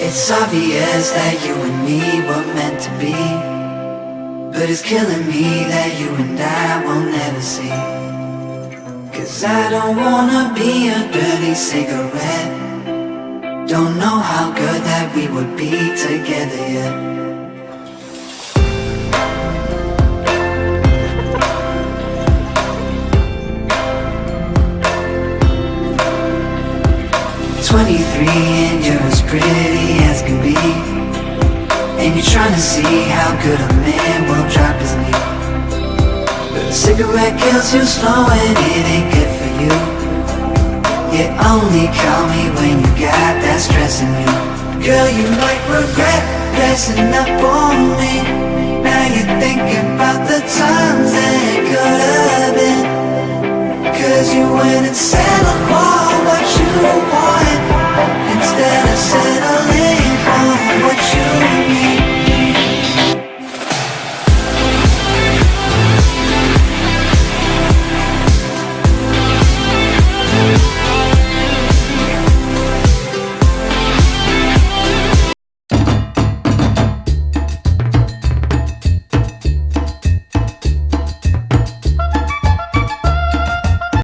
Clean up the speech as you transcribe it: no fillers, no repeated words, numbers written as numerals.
It's obvious that you and me were meant to be, but it's killing me that you and I will never see. 'Cause I don't wanna be a dirty cigarette. Don't know how good that we would be together yet. 23 and you're as pretty as can be, and you're trying to see how good a man will drop his knee. But a cigarette kills you slow and it ain't good for you. You only call me when you got that stress in you. Girl, you might regret dressing up on me. Now you're thinking about the time